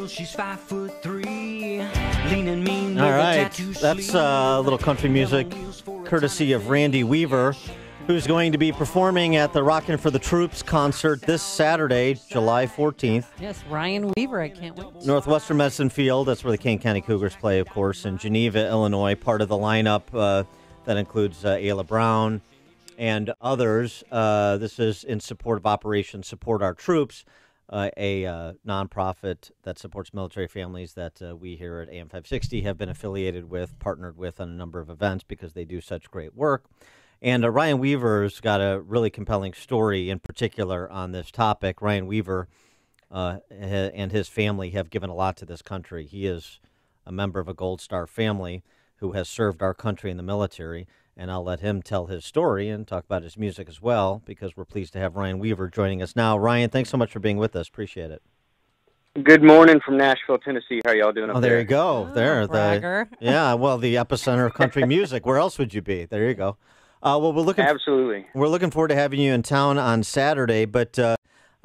she's 5'3", leaning mean. All right, that's a little country music courtesy of Randy Weaver, who's going to be performing at the Rockin' for the Troops concert this Saturday, July 14th. Yes, Ryan Weaver, I can't wait. Northwestern Medicine Field, that's where the Kane County Cougars play, of course, in Geneva, Illinois. Part of the lineup that includes Ayla Brown and others. This is in support of Operation Support Our Troops, a nonprofit that supports military families that we here at AM 560 have been affiliated with, partnered with on a number of events because they do such great work. And Ryan Weaver's got a really compelling story in particular on this topic. Ryan Weaver and his family have given a lot to this country. He is a member of a Gold Star family who has served our country in the military. And I'll let him tell his story and talk about his music as well, because we're pleased to have Ryan Weaver joining us now. Ryan, thanks so much for being with us. Appreciate it. Good morning from Nashville, Tennessee. How are y'all doing up there? There you go. Bragger. Yeah, well, the epicenter of country music. Where else would you be? There you go. Well, Absolutely. We're looking forward to having you in town on Saturday, but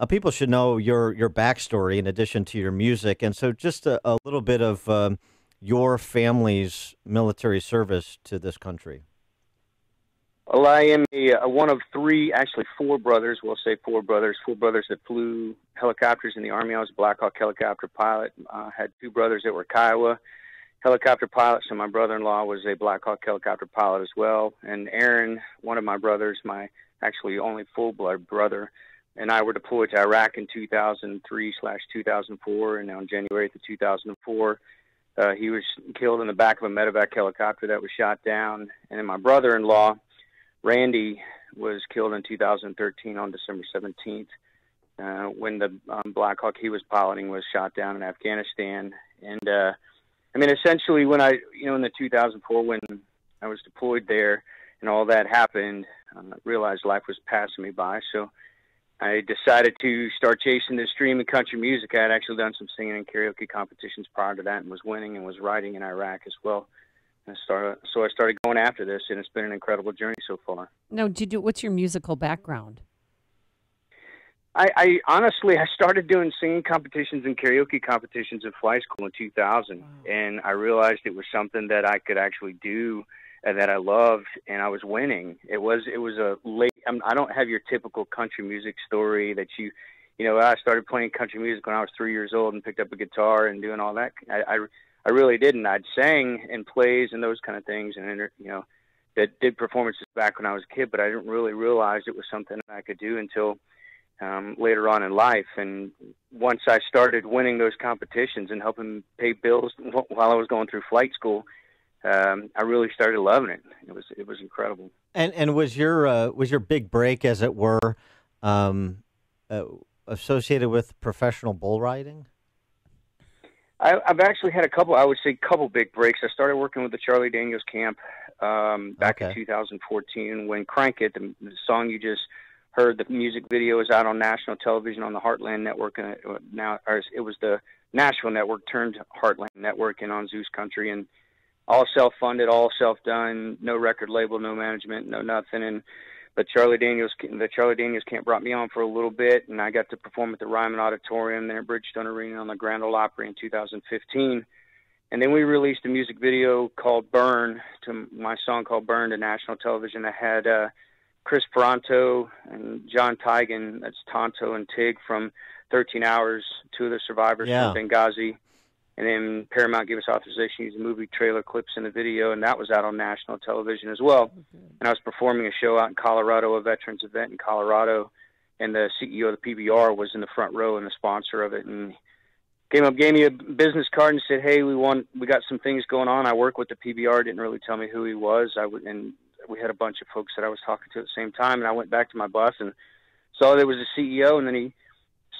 people should know your backstory in addition to your music. And so just a little bit of your family's military service to this country. Well, I am one of three, actually four brothers. We'll say four brothers that flew helicopters in the Army. I was a Black Hawk helicopter pilot. Had two brothers that were Kiowa helicopter pilots, and my brother-in-law was a Black Hawk helicopter pilot as well. And Aaron, one of my brothers, my actually only full-blood brother, and I were deployed to Iraq in 2003/2004, and on January 8th of 2004, he was killed in the back of a medevac helicopter that was shot down. And then my brother-in-law, Randy, was killed in 2013 on December 17th when the Black Hawk he was piloting was shot down in Afghanistan. And I mean, essentially, when in the 2004 when I was deployed there and all that happened, I realized life was passing me by. So I decided to start chasing this dream of country music. I had actually done some singing and karaoke competitions prior to that and was winning and was writing in Iraq as well. So I started going after this, and it's been an incredible journey so far. Now, what's your musical background? I honestly, I started doing singing competitions and karaoke competitions in flight school in 2000, wow. And I realized it was something that I could actually do and that I loved, and I was winning. It was a late. I don't have your typical country music story that I started playing country music when I was 3 years old and picked up a guitar and doing all that. I really didn't. I'd sang in plays and those kind of things, and that did performances back when I was a kid. But I didn't really realize it was something I could do until later on in life. And once I started winning those competitions and helping pay bills while I was going through flight school, I really started loving it. It was incredible. And was your big break, as it were, associated with professional bull riding? I've actually had a couple big breaks. I started working with the Charlie Daniels camp back in 2014 when Crank It, the song you just heard, the music video is out on national television on the Heartland Network. And it was the Nashville Network turned Heartland Network and on Zeus Country, and all self-funded, all self-done, no record label, no management, no nothing. But the Charlie Daniels camp brought me on for a little bit, and I got to perform at the Ryman Auditorium, then at Bridgestone Arena on the Grand Ole Opry in 2015. And then we released a music video called Burn, to my song called Burn, to national television. That had Chris Peranto and John Tigan, that's Tonto and Tig from 13 Hours, two of the survivors from Benghazi. And then Paramount gave us authorization to use the movie trailer clips in the video, and that was out on national television as well. And I was performing a show out in Colorado, a veterans event in Colorado, and the CEO of the PBR was in the front row and the sponsor of it. And came up, gave me a business card and said, "Hey, we got some things going on. I work with the PBR." Didn't really tell me who he was. And we had a bunch of folks that I was talking to at the same time. And I went back to my boss and saw there was a CEO, and then he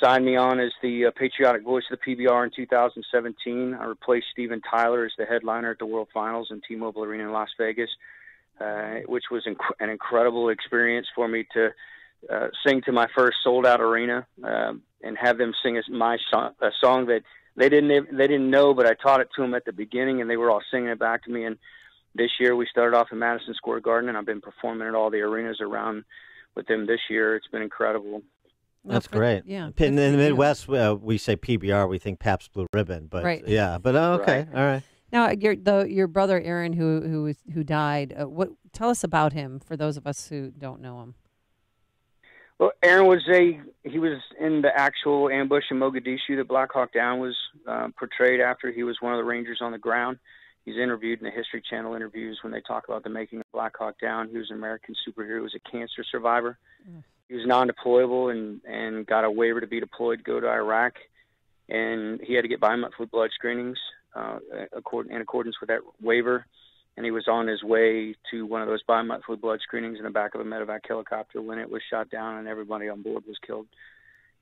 signed me on as the patriotic voice of the PBR in 2017. I replaced Steven Tyler as the headliner at the World Finals in T-Mobile Arena in Las Vegas, which was an incredible experience for me to sing to my first sold-out arena and have them sing a song that they didn't know, but I taught it to them at the beginning, and they were all singing it back to me. And this year we started off in Madison Square Garden, and I've been performing at all the arenas around with them this year. It's been incredible. That's great. Yeah. In the Midwest, we say PBR. We think Pabst Blue Ribbon, but Right. yeah. But okay, Right. all right. Now, your brother Aaron, who died. Tell us about him for those of us who don't know him. Well, Aaron he was in the actual ambush in Mogadishu that Black Hawk Down was portrayed after. He was one of the Rangers on the ground. He's interviewed in the History Channel interviews when they talk about the making of Black Hawk Down. He was an American superhero. He was a cancer survivor. He was non-deployable and got a waiver to be deployed to go to Iraq. And he had to get bi-monthly blood screenings in accordance with that waiver. And he was on his way to one of those bi-monthly blood screenings in the back of a medevac helicopter when it was shot down and everybody on board was killed.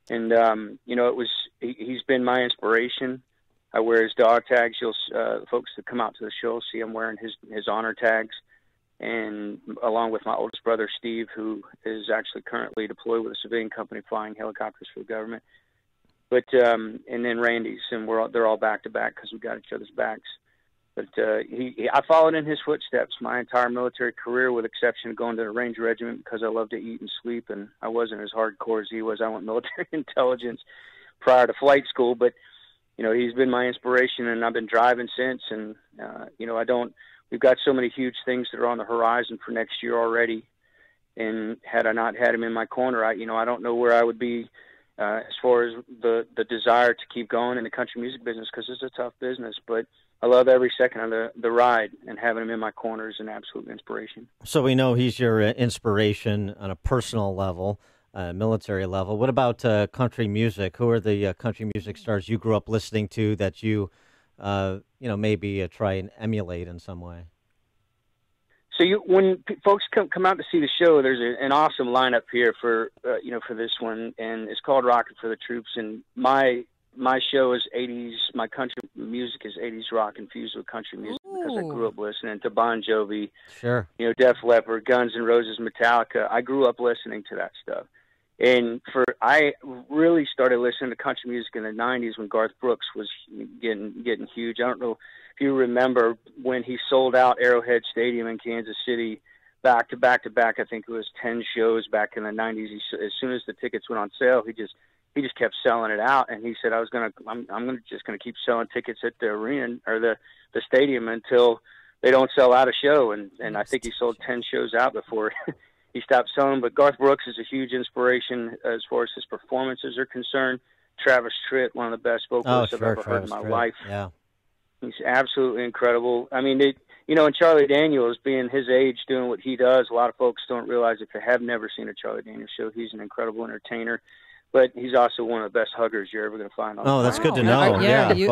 And, he's been my inspiration. I wear his dog tags. Folks that come out to the show see I'm wearing his honor tags. And along with my oldest brother, Steve, who is actually currently deployed with a civilian company flying helicopters for the government. But, and then Randy's, and they're all back to back because we got each other's backs. But I followed in his footsteps my entire military career, with exception of going to the Ranger Regiment because I love to eat and sleep, and I wasn't as hardcore as he was. I went military intelligence prior to flight school, but he's been my inspiration, and I've been driving since. And we've got so many huge things that are on the horizon for next year already. And had I not had him in my corner, I don't know where I would be as far as the desire to keep going in the country music business, because it's a tough business. But I love every second of the ride, and having him in my corner is an absolute inspiration. So we know he's your inspiration on a personal level, military level. What about country music? Who are the country music stars you grew up listening to that you, maybe try and emulate in some way? So when folks come out to see the show, there's an awesome lineup here for this one, and it's called Rockin' for the Troops. And my show is 80s. My country music is 80s rock infused with country music. Ooh. Because I grew up listening to Bon Jovi, Sure, Def Leppard, Guns N' Roses, Metallica. I grew up listening to that stuff. And I really started listening to country music in the 90s when Garth Brooks was getting huge. I don't know if you remember when he sold out Arrowhead Stadium in Kansas City back to back to back. I think it was 10 shows back in the 90s. As soon as the tickets went on sale, he just kept selling it out. And he said, I'm just gonna keep selling tickets at the arena or the stadium until they don't sell out a show. And I think he sold 10 shows out before he stopped selling. But Garth Brooks is a huge inspiration as far as his performances are concerned. Travis Tritt, one of the best vocalists I've ever heard in my life. Yeah, he's absolutely incredible. I mean, and Charlie Daniels, being his age, doing what he does, a lot of folks don't realize if they have never seen a Charlie Daniels show, he's an incredible entertainer. But he's also one of the best huggers you're ever going to find on the that's planet. good to know.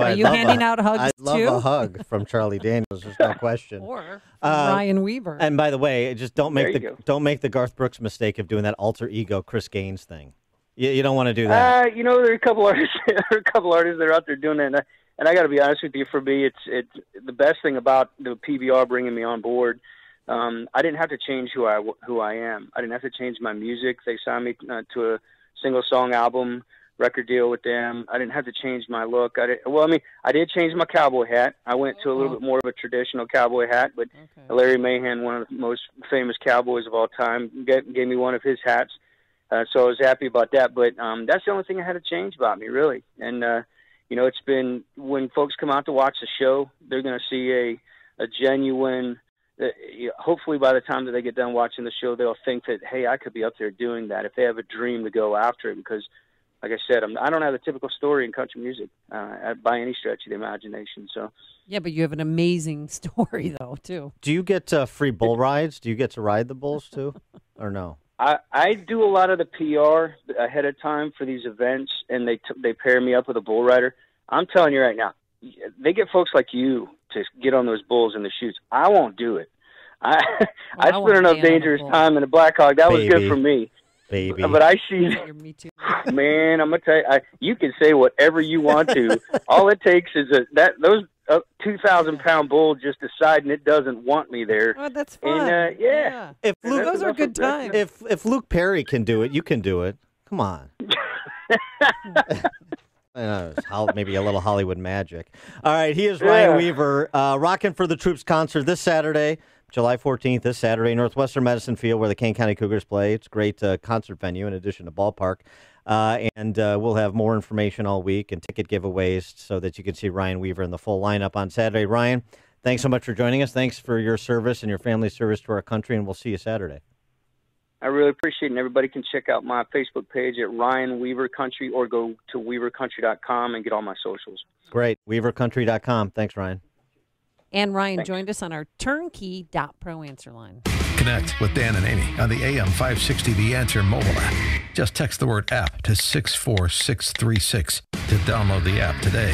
Are you handing out hugs I love too? a hug from Charlie Daniels. There's no question. Or Ryan Weaver. And by the way, just don't make the Garth Brooks mistake of doing that alter ego Chris Gaines thing. You don't want to do that. There are a couple artists. There are a couple artists that are out there doing that. And I got to be honest with you. For me, it's the best thing about the PBR bringing me on board. I didn't have to change who I am. I didn't have to change my music. They signed me to a single song album record deal with them. I didn't have to change my look. I did change my cowboy hat. I went to a little bit more of a traditional cowboy hat, but Larry Mahan, one of the most famous cowboys of all time, gave me one of his hats. So I was happy about that. But that's the only thing I had to change about me, really. And, it's been, when folks come out to watch the show, they're going to see a genuine, hopefully by the time that they get done watching the show, they'll think that, hey, I could be up there doing that if they have a dream to go after it. Because, like I said, I don't have a typical story in country music by any stretch of the imagination. So, yeah, but you have an amazing story, though, too. Do you get free bull rides? Do you get to ride the bulls, too, or no? I do a lot of the PR ahead of time for these events, and they pair me up with a bull rider. I'm telling you right now, they get folks like you to get on those bulls in the chutes. I won't do it. I spent enough dangerous time in a Black Hawk. That was good for me. Baby. But I see, man, I'm gonna tell you, you can say whatever you want to. All it takes is those 2,000-pound bull just deciding it doesn't want me there. Oh, that's fun. And, yeah. If Luke, those are good times. If Luke Perry can do it, you can do it. Come on. Maybe a little Hollywood magic. All right, he is Ryan Weaver. Rockin' for the Troops concert this Saturday, July 14th, this Saturday, Northwestern Medicine Field, where the Kane County Cougars play. It's a great concert venue in addition to ballpark. And we'll have more information all week and ticket giveaways so that you can see Ryan Weaver in the full lineup on Saturday. Ryan, thanks so much for joining us. Thanks for your service and your family's service to our country, and we'll see you Saturday. I really appreciate it, and everybody can check out my Facebook page at Ryan Weaver Country or go to weavercountry.com and get all my socials. Great. weavercountry.com. Thanks, Ryan. And Ryan joined us on our turnkey.pro answer line. Connect with Dan and Amy on the AM 560 The Answer mobile app. Just text the word app to 64636 to download the app today.